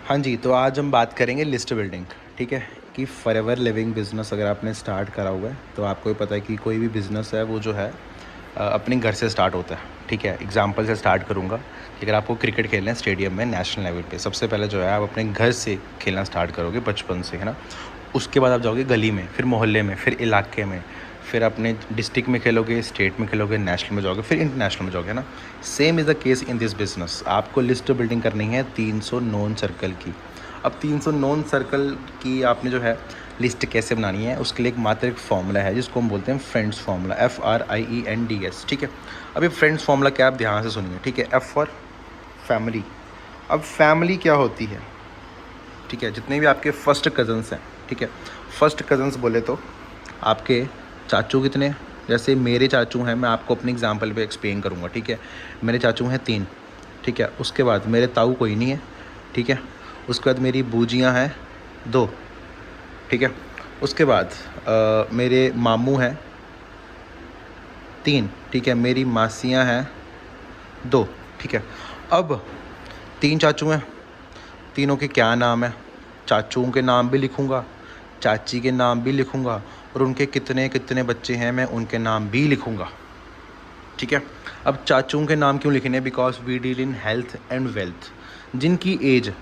हाँ जी, तो आज हम बात करेंगे लिस्ट बिल्डिंग, ठीक है? कि फॉरएवर लिविंग बिज़नेस अगर आपने स्टार्ट करा हुआ है, तो आपको भी पता है कि कोई भी बिज़नेस है वो जो है अपने घर से स्टार्ट होता है, ठीक है? एग्ज़ाम्पल से स्टार्ट करूँगा कि अगर आपको क्रिकेट खेलना है स्टेडियम में नेशनल लेवल पे, सबसे पहले जो है आप अपने घर से खेलना स्टार्ट करोगे बचपन से, है ना? उसके बाद आप जाओगे गली में, फिर मोहल्ले में, फिर इलाके में, फिर अपने डिस्ट्रिक्ट में खेलोगे, स्टेट में खेलोगे, नेशनल में जाओगे, फिर इंटरनेशनल में जाओगे, है ना? Same is the case in this business. आपको लिस्ट बिल्डिंग करनी है 300 नोन सर्कल की। अब 300 नोन सर्कल की आपने जो है लिस्ट कैसे बनानी है, उसके लिए एक मात्र एक फॉर्मूला है जिसको हम बोलते हैं फ्रेंड्स फार्मूला, FRIENDS, ठीक है? अब ये फ्रेंड्स फार्मूला क्या, आप ध्यान से सुनिए, ठीक है? F for family. अब फैमिली क्या होती है, ठीक है? जितने भी आपके फर्स्ट कज़न्स हैं, ठीक है? फर्स्ट कज़न्स बोले तो आपके चाचू कितने, जैसे मेरे चाचू हैं, मैं आपको अपने एग्जांपल पे एक्सप्लेन करूँगा, ठीक है? मेरे चाचू हैं 3, ठीक है? उसके बाद मेरे ताऊ कोई नहीं है, ठीक है? उसके बाद मेरी बूजियाँ हैं 2, ठीक है? उसके बाद मेरे मामू हैं 3, ठीक है? मेरी मासियाँ हैं 2, ठीक है? अब 3 चाचू हैं, तीनों के क्या नाम है, चाचुओं के नाम भी लिखूँगा, चाची के नाम भी लिखूँगा, और उनके कितने कितने बच्चे हैं मैं उनके नाम भी लिखूँगा, ठीक है? अब चाचुओं के नाम क्यों लिखने, because we deal in health and wealth. जिनकी एज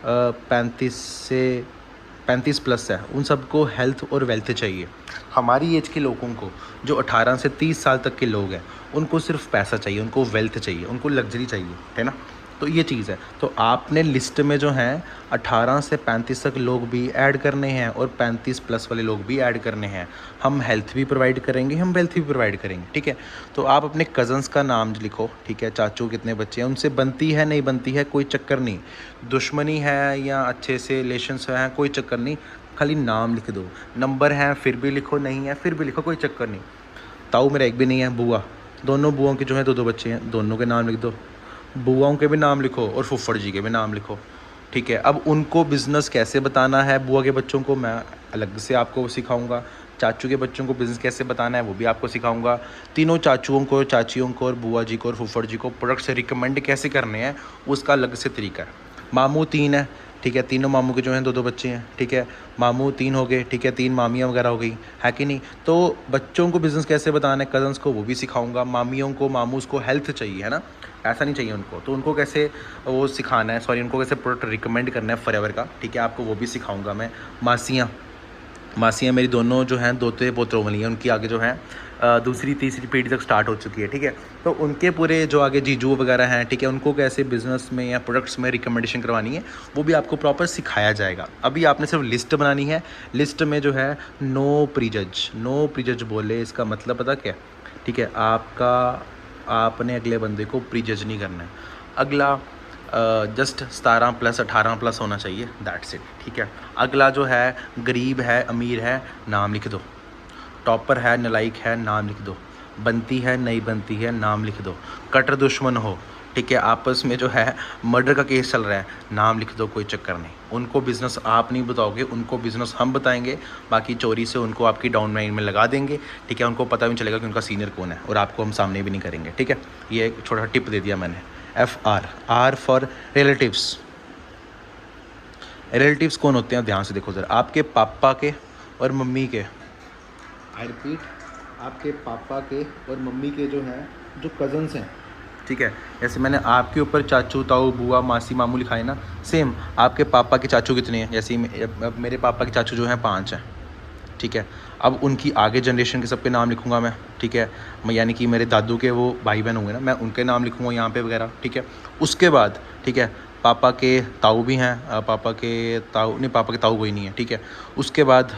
35 प्लस है, उन सबको हेल्थ और वेल्थ चाहिए। हमारी एज के लोगों को, जो 18 से 30 साल तक के लोग हैं, उनको सिर्फ पैसा चाहिए, उनको वेल्थ चाहिए, उनको लग्जरी चाहिए, है ना? तो ये चीज़ है। तो आपने लिस्ट में जो हैं 18 से 35 तक लोग भी ऐड करने हैं और 35 प्लस वाले लोग भी ऐड करने हैं। हम हेल्थ भी प्रोवाइड करेंगे, हम वेल्थ भी प्रोवाइड करेंगे, ठीक है? तो आप अपने कज़न्स का नाम लिखो, ठीक है? चाचू कितने बच्चे हैं, उनसे बनती है नहीं बनती है कोई चक्कर नहीं, दुश्मनी है या अच्छे से रिलेशंस हैं कोई चक्कर नहीं, खाली नाम लिख दो। नंबर है फिर भी लिखो, नहीं है फिर भी लिखो, कोई चक्कर नहीं। ताऊ मेरा एक भी नहीं है, बुआ, दोनों बुआओं के जो हैं 2-2 बच्चे हैं, दोनों के नाम लिख दो। बुआओं के भी नाम लिखो और फुफ्फड़ जी के भी नाम लिखो, ठीक है? अब उनको बिज़नेस कैसे बताना है, बुआ के बच्चों को मैं अलग से आपको सिखाऊंगा, चाचू के बच्चों को बिज़नेस कैसे बताना है वो भी आपको सिखाऊंगा, तीनों चाचुओं को, चाचियों को और बुआ जी को और फुफ्फड़ जी को प्रोडक्ट्स रिकमेंड कैसे करने हैं उसका अलग से तरीका है। मामू 3 है, ठीक है? तीनों मामू के जो हैं 2-2 बच्चे हैं, ठीक है? मामू 3 हो गए, ठीक है? 3 मामियाँ वगैरह हो गई, है कि नहीं? तो बच्चों को बिज़नेस कैसे बताना है, कज़न्स को वो भी सिखाऊंगा, मामियों को, मामूस को हेल्थ चाहिए, है ना? ऐसा नहीं चाहिए उनको, तो उनको कैसे वो सिखाना है, सॉरी, उनको कैसे प्रोडक्ट रिकमेंड करना है फॉरएवर का, ठीक है? आपको वो भी सिखाऊंगा मैं। मासियाँ, मासियाँ मेरी दोनों जो हैं दोते पोतरों वाली हैं, उनकी आगे जो है दूसरी तीसरी पीढ़ी तक स्टार्ट हो चुकी है, ठीक है? तो उनके पूरे जो आगे जीजू वगैरह हैं, ठीक है? उनको कैसे बिज़नेस में या प्रोडक्ट्स में रिकमेंडेशन करवानी है वो भी आपको प्रॉपर सिखाया जाएगा। अभी आपने सिर्फ लिस्ट बनानी है। लिस्ट में जो है नो प्रीजज, नो प्रीजज बोले इसका मतलब पता क्या है, ठीक है? आपने अगले बंदे को प्रीजज नहीं करना है। अगला जस्ट 17 प्लस 18 प्लस होना चाहिए, दैट्स इट, ठीक है? अगला जो है गरीब है अमीर है नाम लिख दो, टॉपर है नलायक है नाम लिख दो, बनती है नहीं बनती है नाम लिख दो, कट्टर दुश्मन हो, ठीक है? आपस में जो है मर्डर का केस चल रहा है, नाम लिख दो, कोई चक्कर नहीं। उनको बिज़नेस आप नहीं बताओगे, उनको बिज़नेस हम बताएंगे, बाकी चोरी से उनको आपकी डाउन लाइन में लगा देंगे, ठीक है? उनको पता भी नहीं चलेगा कि उनका सीनियर कौन है और आपको हम सामने भी नहीं करेंगे, ठीक है? ये एक छोटा टिप दे दिया मैंने। R for relatives. रिलेटिव्स कौन होते हैं, ध्यान से देखो ज़रा, आपके पापा के और मम्मी के, आई रिपीट, आपके पापा के और मम्मी के जो हैं, जो कज़न्स हैं, ठीक है? जैसे मैंने आपके ऊपर चाचू ताऊ बुआ मासी मामू लिखाए ना, सेम आपके पापा के चाचू कितने हैं, जैसे अब मेरे पापा के चाचू जो हैं 5 हैं, ठीक है? अब उनकी आगे जनरेशन के सबके नाम लिखूँगा मैं, ठीक है? मैं यानी कि मेरे दादू के वो भाई बहन होंगे ना, मैं उनके नाम लिखूँगा यहाँ पे वगैरह, ठीक है? उसके बाद, ठीक है, पापा के ताऊ भी हैं, पापा के ताऊ नहीं, पापा के ताऊ कोई नहीं है, ठीक है? उसके बाद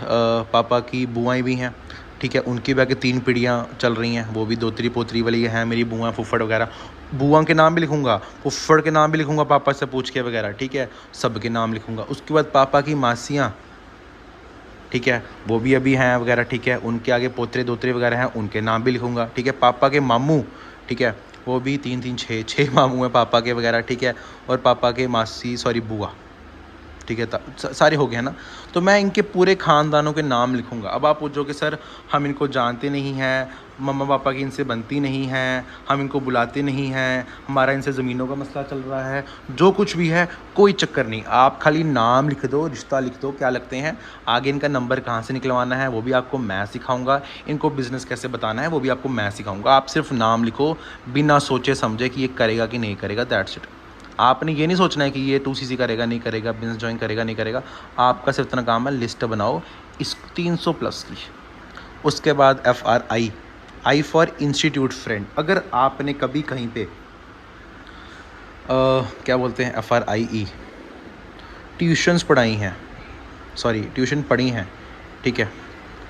पापा की बुआएँ भी हैं, ठीक है? उनकी भी आगे 3 पीढ़ियाँ चल रही हैं, वो भी दोतरी पोतरी वाली हैं मेरी बुआ फुफ्फड़ वगैरह। बुआ के नाम भी लिखूँगा, फुफ्फड़ के नाम भी लिखूँगा पापा से पूछ के वगैरह, ठीक है? सब के नाम लिखूँगा। उसके बाद पापा की मासियाँ, ठीक है, वो भी अभी हैं वगैरह, ठीक है? उनके आगे पोतरे दोतरे वगैरह हैं, उनके नाम भी लिखूँगा, ठीक है? पापा के मामू, ठीक है, वो भी 3-3 6 मामू हैं पापा के वगैरह, ठीक है? और पापा के मासी, सॉरी, बुआ, ठीक है, सारे हो गए हैं ना। तो मैं इनके पूरे ख़ानदानों के नाम लिखूँगा। अब आप पूछोगे सर हम इनको जानते नहीं हैं, मम्मा पापा की इनसे बनती नहीं है, हम इनको बुलाते नहीं हैं, हमारा इनसे ज़मीनों का मसला चल रहा है, जो कुछ भी है कोई चक्कर नहीं, आप खाली नाम लिख दो, रिश्ता लिख दो, क्या लगते हैं, आगे इनका नंबर कहाँ से निकलवाना है वो भी आपको मैं सिखाऊँगा, इनको बिज़नेस कैसे बताना है वो भी आपको मैं सिखाऊँगा। आप सिर्फ नाम लिखो, बिना सोचे समझे कि ये करेगा कि नहीं करेगा, दैट्स इट। आपने ये नहीं सोचना है कि ये 2CC करेगा नहीं करेगा, बिजनेस ज्वाइन करेगा नहीं करेगा। आपका सिर्फ इतना काम है, लिस्ट बनाओ इस 300 प्लस की। उसके बाद FRI, I for institute friend. अगर आपने कभी कहीं पे क्या बोलते हैं FRIE ट्यूशन्स पढ़ाई हैं, सॉरी ट्यूशन पढ़ी हैं, ठीक है,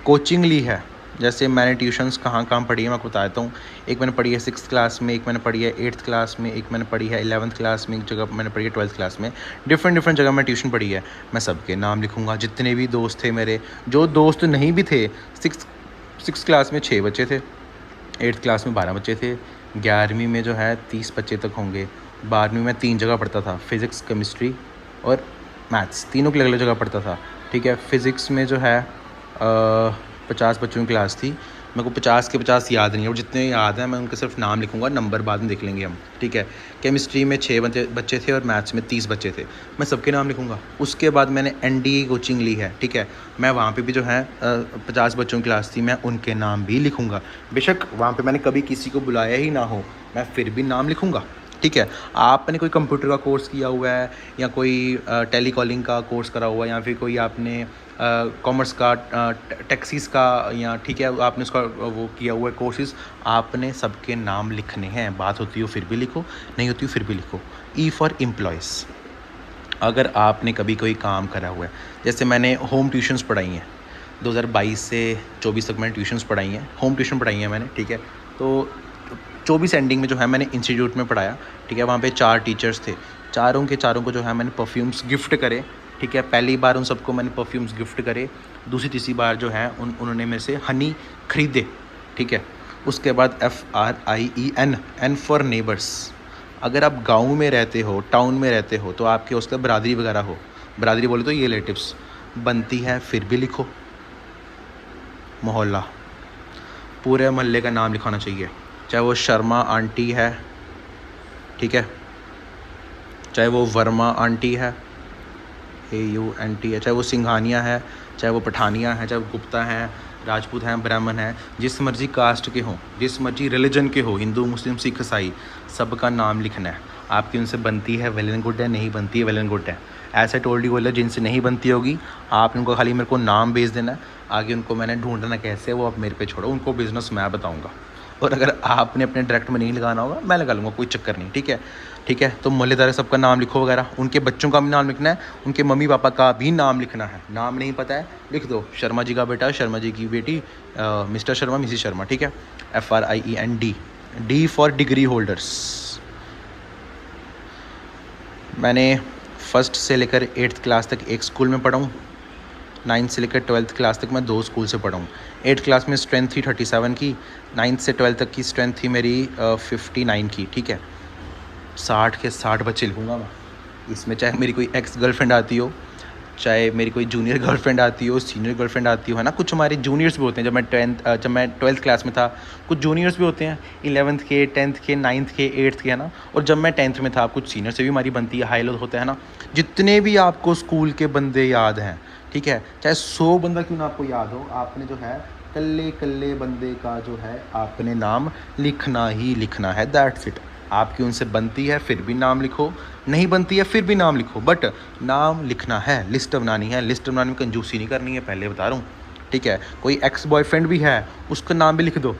कोचिंग ली है, जैसे मैंने ट्यूशन्स कहाँ कहाँ पढ़ी है मैं आपको बता देता हूँ। एक मैंने पढ़ी है 6th क्लास में, एक मैंने पढ़ी है 8th क्लास में, एक मैंने पढ़ी है 11th क्लास में, एक जगह मैंने पढ़ी है 12th क्लास में। डिफरेंट जगह मैं ट्यूशन पढ़ी है। मैं सबके नाम लिखूँगा, जितने भी दोस्त थे मेरे, जो दोस्त नहीं भी थे। 6th क्लास में 6 बच्चे थे, 8th क्लास में 12 बच्चे थे, 11वीं में जो है 30 बच्चे तक होंगे, 12वीं में 3 जगह पढ़ता था, फिज़िक्स, केमिस्ट्री और मैथ्स, तीनों की अलग अलग जगह पढ़ता था, ठीक है। फ़िज़िक्स में जो है 50 बच्चों की क्लास थी, मेरे को 50 के 50 याद नहीं है, और जितने याद हैं मैं उनके सिर्फ नाम लिखूँगा, नंबर बाद में देख लेंगे हम, ठीक है। केमिस्ट्री में 6 बच्चे थे और मैथ्स में 30 बच्चे थे, मैं सबके नाम लिखूँगा। उसके बाद मैंने NDE कोचिंग ली है, ठीक है, मैं वहाँ पे भी जो है 50 बच्चों की क्लास थी, मैं उनके नाम भी लिखूँगा। बेशक वहाँ पे मैंने कभी किसी को बुलाया ही ना हो, मैं फिर भी नाम लिखूँगा, ठीक है। आपने कोई कंप्यूटर का कोर्स किया हुआ है या कोई टेली कॉलिंग का कोर्स करा हुआ है, या फिर कोई आपने कॉमर्स का टैक्सीज़ का, या ठीक है आपने उसका वो किया हुआ है कोर्सेज़, आपने सबके नाम लिखने हैं। बात होती हो फिर भी लिखो, नहीं होती हो फिर भी लिखो। E फॉर एम्प्लॉयज़, अगर आपने कभी कोई काम करा हुआ है, जैसे मैंने होम ट्यूशन्स पढ़ाई हैं 2022 से 24 तक मैंने ट्यूशन्स पढ़ाई हैं, होम ट्यूशन पढ़ाई हैं मैंने, ठीक है। तो 24 एंडिंग में जो है मैंने इंस्टीट्यूट में पढ़ाया, ठीक है। वहाँ पे 4 टीचर्स थे, चारों के चारों को जो है मैंने परफ्यूम्स गिफ्ट करे, ठीक है। पहली बार उन सबको मैंने परफ्यूम्स गिफ्ट करे, दूसरी तीसरी बार जो है उन्होंने मेरे से हनी ख़रीदे, ठीक है। उसके बाद FRIEN, N फॉर नेबर्स। अगर आप गाँव में रहते हो, टाउन में रहते हो, तो आपके उसका बरादरी वगैरह हो, बरादरी बोले तो ये रिलेटिव्स बनती है, फिर भी लिखो। मोहल्ला, पूरे मोहल्ले का नाम लिखाना चाहिए, चाहे वो शर्मा आंटी है, ठीक है, चाहे वो वर्मा आंटी है, AUNT है, चाहे वो सिंघानिया है, चाहे वो पठानिया है, चाहे वो गुप्ता हैं, राजपूत हैं, ब्राह्मण हैं, जिस मर्जी कास्ट के हों, जिस मर्जी रिलीजन के हो, हिंदू मुस्लिम सिख ईसाई, सबका नाम लिखना है। आपकी उनसे बनती है वेल एंड गुड है, नहीं बनती है वेल एंड गुड है। ऐसे टोल्ड यू बोले जिनसे नहीं बनती होगी, आपने उनको खाली मेरे को नाम भेज देना है, आगे उनको मैंने ढूंढना कैसे वो आप मेरे पे छोड़ो, उनको बिज़नेस मैं बताऊँगा। और अगर आपने अपने डायरेक्ट में नहीं लगाना होगा मैं लगा लूँगा, कोई चक्कर नहीं, ठीक है, ठीक है। तो मोहल्लेदार सबका नाम लिखो वगैरह, उनके बच्चों का भी नाम लिखना है, उनके मम्मी पापा का भी नाम लिखना है। नाम नहीं पता है लिख दो, शर्मा जी का बेटा, शर्मा जी की बेटी, मिस्टर शर्मा, मिसिस शर्मा, ठीक है। FRIEND, D for degree holders. मैंने 1st से लेकर 8th क्लास तक एक स्कूल में पढ़ा हूँ, 9th से लेकर 12th क्लास तक मैं 2 स्कूल से पढ़ा हूँ। 8th क्लास में स्ट्रेंथ थी 37 की, 9th से 12th तक की स्ट्रेंथ थी मेरी 59 की, ठीक है। 60 के 60 बच्चे लिखूँगा मैं इसमें, चाहे मेरी कोई एक्स गर्लफ्रेंड आती हो, चाहे मेरी कोई जूनियर गर्लफ्रेंड आती हो, सीनियर गर्लफ्रेंड आती हो, है ना। कुछ हमारे जूनियर्स भी होते हैं, जब मैं 12th क्लास में था, कुछ जूनियर्स भी होते हैं, 11th के, 10th के, 9th के, 8th के, है ना। और जब मैं 10th में था, कुछ सीनियर से भी हमारी बनती है, हाई लो होता है ना। जितने भी आपको स्कूल के बंदे याद हैं, ठीक है, चाहे 100 बंदा क्यों ना आपको याद हो, आपने जो है कल्ले कल्ले बंदे का जो है आपने नाम लिखना ही लिखना है, दैट्स इट। आपकी उनसे बनती है फिर भी नाम लिखो, नहीं बनती है फिर भी नाम लिखो, बट नाम लिखना है। लिस्ट बनानी है, लिस्ट बनाने में कंजूसी नहीं करनी है, पहले बता रहा हूँ, ठीक है। कोई एक्स बॉयफ्रेंड भी है, उसका नाम भी लिख दो,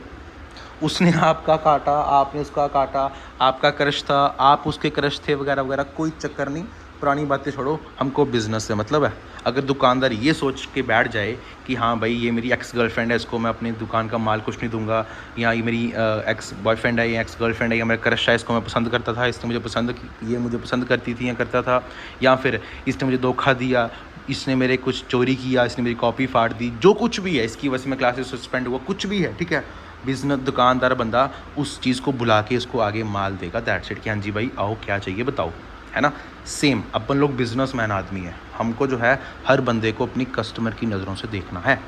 उसने आपका काटा, आपने उसका काटा, आपका क्रश था, आप उसके क्रश थे, वगैरह वगैरह, कोई चक्कर नहीं। पुरानी बातें छोड़ो, हमको बिज़नेस से मतलब है। अगर दुकानदार ये सोच के बैठ जाए कि हाँ भाई ये मेरी एक्स गर्लफ्रेंड है, इसको मैं अपनी दुकान का माल कुछ नहीं दूंगा, या ये मेरी एक्स बॉयफ्रेंड है या एक्स गर्लफ्रेंड है या मेरा क्रश है, इसको मैं पसंद करता था, इसने मुझे पसंद, ये मुझे पसंद करती थी या करता था, या फिर इसने मुझे धोखा दिया, इसने मेरे कुछ चोरी किया, इसने मेरी कॉपी फाड़ दी, जो कुछ भी है, इसकी वजह से मैं क्लासेस सस्पेंड हुआ, कुछ भी है, ठीक है। बिजनेस दुकानदार बंदा उस चीज़ को बुला के उसको आगे माल देगा, दैट्स इट, कि हाँ जी भाई आओ क्या चाहिए बताओ, है ना। सेम अपन लोग बिजनेसमैन आदमी है, हमको जो है हर बंदे को अपनी कस्टमर की नज़रों से देखना है।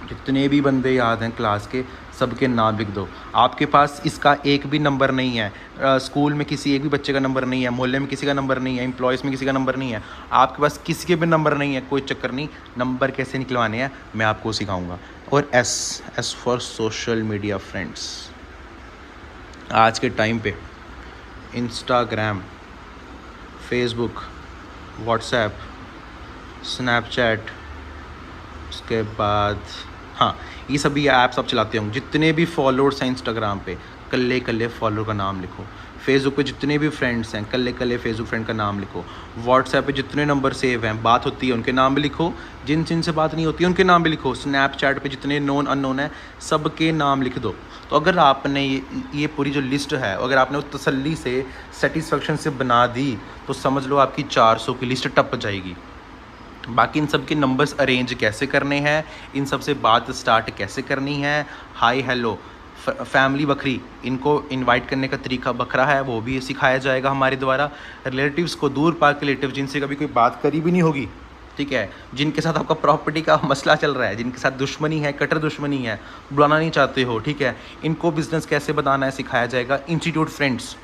जितने भी बंदे याद हैं क्लास के, सबके नाम लिख दो। आपके पास इसका एक भी नंबर नहीं है, स्कूल में किसी एक भी बच्चे का नंबर नहीं है, मोहल्ले में किसी का नंबर नहीं है, एम्प्लॉयज़ में किसी का नंबर नहीं है, आपके पास किसी के भी नंबर नहीं है, कोई चक्कर नहीं, नंबर कैसे निकलवाने हैं मैं आपको सिखाऊंगा। और S for social media friends. आज के टाइम पे इंस्टाग्राम, फेसबुक, व्हाट्सएप, स्नैपचैट, उसके बाद हाँ, ये सभी ऐप्स आप चलाते होंगे। जितने भी फॉलोअर्स हैं इंस्टाग्राम पे, कल्ले कल्ले फॉलोअर का नाम लिखो। फेसबुक पे जितने भी फ्रेंड्स हैं, कल्ले कल्ले फेसबुक फ्रेंड का नाम लिखो। व्हाट्सएप पे जितने नंबर सेव हैं, बात होती है उनके नाम भी लिखो, जिन जिन से बात नहीं होती उनके नाम भी लिखो। स्नैपचैट पे जितने नोन अननोन हैं, सबके नाम लिख दो। तो अगर आपने ये पूरी जो लिस्ट है, अगर आपने वो तसल्ली से, सेटिस्फेक्शन से बना दी, तो समझ लो आपकी 400 की लिस्ट टप जाएगी। बाकी इन सब के नंबर्स अरेंज कैसे करने हैं, इन सब से बात स्टार्ट कैसे करनी है, हाय हेलो, फैमिली बखरी, इनको इनवाइट करने का तरीका बखरा है, वो भी सिखाया जाएगा हमारे द्वारा। रिलेटिव्स को, दूर पार के रिलेटिव जिनसे कभी कोई बात करी भी नहीं होगी, ठीक है, जिनके साथ आपका प्रॉपर्टी का मसला चल रहा है, जिनके साथ दुश्मनी है, कट्टर दुश्मनी है, बुलाना नहीं चाहते हो, ठीक है, इनको बिजनेस कैसे बताना है सिखाया जाएगा। Institute friends,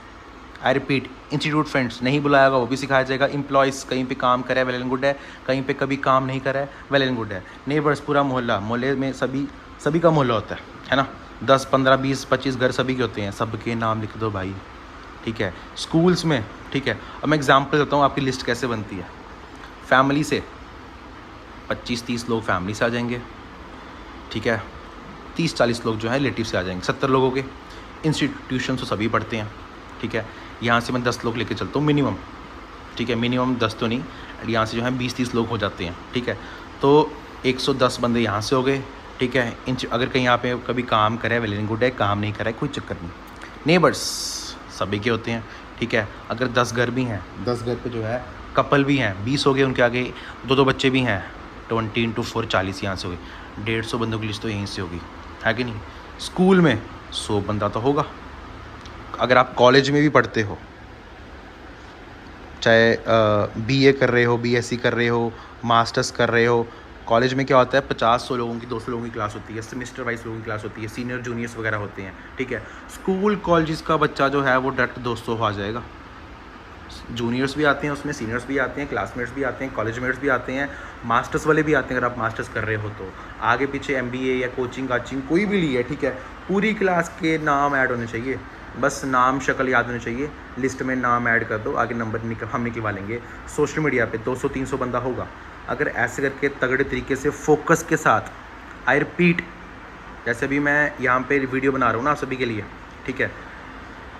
I repeat, institute friends, नहीं बुलाया वो भी सिखाया जाएगा। एम्प्लॉयज़, कहीं पे काम करे वेल एंड गुड है, कहीं पे कभी काम नहीं करा है वेल एंड गुड है। नेबर्स, पूरा मोहल्ला, मोहल्ले में सभी का मोहल्ला होता है ना, 10 15 20 25 घर सभी के होते हैं, सबके नाम लिख दो भाई, ठीक है। स्कूल्स में, ठीक है, अब मैं एग्जांपल देता हूँ आपकी लिस्ट कैसे बनती है। फैमिली से 25-30 लोग फैमिली से आ जाएंगे, ठीक है, 30-40 लोग जो है रिलेटिव से आ जाएंगे, 70 लोगों के। इंस्टीट्यूशन तो सभी पढ़ते हैं, ठीक है, यहाँ से मैं 10 लोग लेके चलता हूँ मिनिमम, ठीक है, मिनिमम 10 तो नहीं, यहाँ से जो है 20-30 लोग हो जाते हैं, ठीक है। तो 110 बंदे यहाँ से हो गए, ठीक है। अगर कहीं यहाँ पे कभी काम करे वेल एंड गुड है, काम नहीं करा है कोई चक्कर नहीं। नेबर्स सभी के होते हैं, ठीक है। अगर 10 घर भी हैं, 10 घर पे जो है कपल भी हैं, 20 हो गए, उनके आगे 2-2 बच्चे भी हैं, 20 × 4 40 यहाँ से हो गए, 150 बंदों की लिस्ट तो यहीं से होगी, है कि नहीं। स्कूल में 100 बंदा तो होगा। अगर आप कॉलेज में भी पढ़ते हो, चाहे बीए कर रहे हो, बीएससी कर रहे हो, मास्टर्स कर रहे हो, कॉलेज में क्या होता है, 50-100 लोगों की, 200 लोगों की क्लास होती है, सेमेस्टर वाइज लोगों की क्लास होती है, सीनियर जूनियर्स वगैरह होते हैं, ठीक है। स्कूल कॉलेज का बच्चा जो है वो डायरेक्ट 200 आ जाएगा। जूनियर्स भी आते हैं उसमें, सीनियर्स भी आते हैं, क्लासमेट्स भी आते हैं, कॉलेज मेट्स भी आते हैं, मास्टर्स वाले भी आते हैं। अगर आप मास्टर्स कर रहे हो तो आगे पीछे एमबीए या कोचिंग कोई भी ली है, ठीक है, पूरी क्लास के नाम ऐड होने चाहिए, बस नाम शक्ल याद होनी चाहिए, लिस्ट में नाम ऐड कर दो, आगे नंबर हम निकलवा लेंगे। सोशल मीडिया पे 200-300 बंदा होगा। अगर ऐसे करके तगड़े तरीके से फोकस के साथ, आई रिपीट, जैसे अभी मैं यहाँ पे वीडियो बना रहा हूँ ना आप सभी के लिए, ठीक है,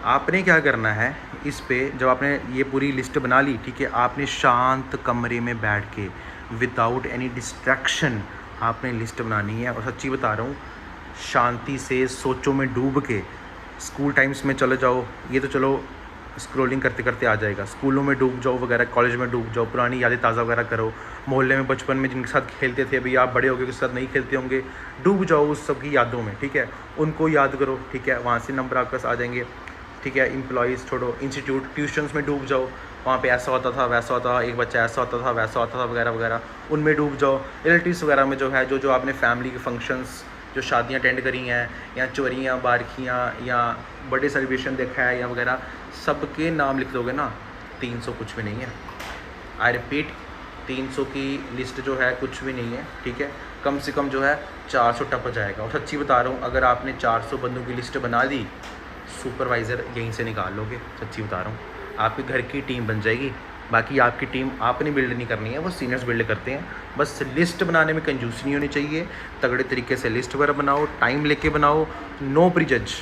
आपने क्या करना है, इस पे जब आपने ये पूरी लिस्ट बना ली, ठीक है, आपने शांत कमरे में बैठ के विदाउट एनी डिस्ट्रैक्शन आपने लिस्ट बनानी है। और सच्ची बता रहा हूँ, शांति से सोचों में डूब के, स्कूल टाइम्स में चले जाओ, ये तो चलो स्क्रॉलिंग करते करते आ जाएगा, स्कूलों में डूब जाओ वगैरह, कॉलेज में डूब जाओ, पुरानी यादें ताज़ा वगैरह करो, मोहल्ले में बचपन में जिनके साथ खेलते थे, अभी आप बड़े हो गए उसके साथ नहीं खेलते होंगे, डूब जाओ उस सब की यादों में, ठीक है, उनको याद करो, ठीक है, वहाँ से नंबर आपके पास आ जाएंगे, ठीक है। एम्प्लॉयज़ छोड़ो, इंस्टीट्यूट, ट्यूशन्स में डूब जाओ, वहाँ पे ऐसा होता था, वैसा होता था, एक बच्चा ऐसा होता था, वैसा होता था वगैरह वगैरह, उनमें डूब जाओ। रिलेटिव्स वगैरह में जो है, जो आपने फैमिली के फंक्शंस, जो शादियाँ अटेंड करी हैं, या चोरियाँ, बारखियाँ, या बर्थडे सेलिब्रेशन देखा है या वगैरह, सबके नाम लिख दोगे ना, 300 कुछ भी नहीं है। आई रिपीट, 300 की लिस्ट जो है कुछ भी नहीं है, ठीक है, कम से कम जो है 400 टप जाएगा। और सच्ची बता रहा हूँ, अगर आपने 400 बंदों की लिस्ट बना दी, सुपरवाइज़र यहीं से निकाल लोगे, सच्ची बता रहा हूँ, आपके घर की टीम बन जाएगी। बाकी आपकी टीम आपने बिल्ड नहीं करनी है, वो सीनियर्स बिल्ड करते हैं। बस लिस्ट बनाने में कंजूसी नहीं होनी चाहिए, तगड़े तरीके से लिस्ट वगैरह बनाओ, टाइम लेके बनाओ, नो प्रीजज।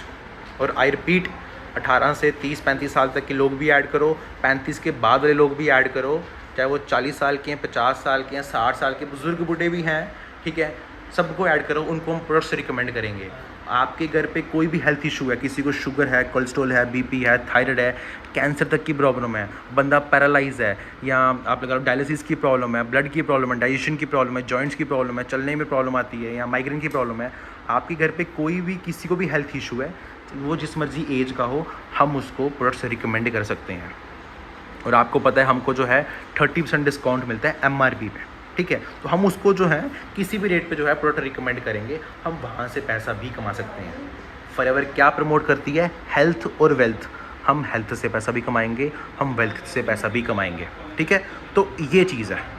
और आई रिपीट, 18 से 30-35 साल तक के लोग भी ऐड करो, 35 के बाद वाले लोग भी ऐड करो, चाहे वो 40 साल के हैं, 50 साल के हैं, 60 साल के बुज़ुर्ग बूढ़े भी हैं, ठीक है, सबको ऐड करो, उनको हम प्रोडक्ट्स रिकमेंड करेंगे। आपके घर पे कोई भी हेल्थ इशू है, किसी को शुगर है, कोलेस्ट्रॉल है, बीपी है, थायराइड है, कैंसर तक की प्रॉब्लम है, बंदा पैरालाइज है, या आप लगा लो डायलिसिस की प्रॉब्लम है, ब्लड की प्रॉब्लम है, डाइजेशन की प्रॉब्लम है, जॉइंट्स की प्रॉब्लम है, चलने में प्रॉब्लम आती है, या माइग्रेन की प्रॉब्लम है, आपके घर पे कोई भी किसी को भी हेल्थ इशू है, वो जिस मर्जी एज का हो, हम उसको प्रोडक्ट्स रिकमेंड कर सकते हैं। और आपको पता है हमको जो है 30% डिस्काउंट मिलता है MRP पे, ठीक है। तो हम उसको जो है किसी भी रेट पे जो है प्रोडक्ट रिकमेंड करेंगे, हम वहाँ से पैसा भी कमा सकते हैं। फॉरएवर क्या प्रमोट करती है? हेल्थ और वेल्थ। हम हेल्थ से पैसा भी कमाएंगे, हम वेल्थ से पैसा भी कमाएंगे, ठीक है। तो ये चीज़ है।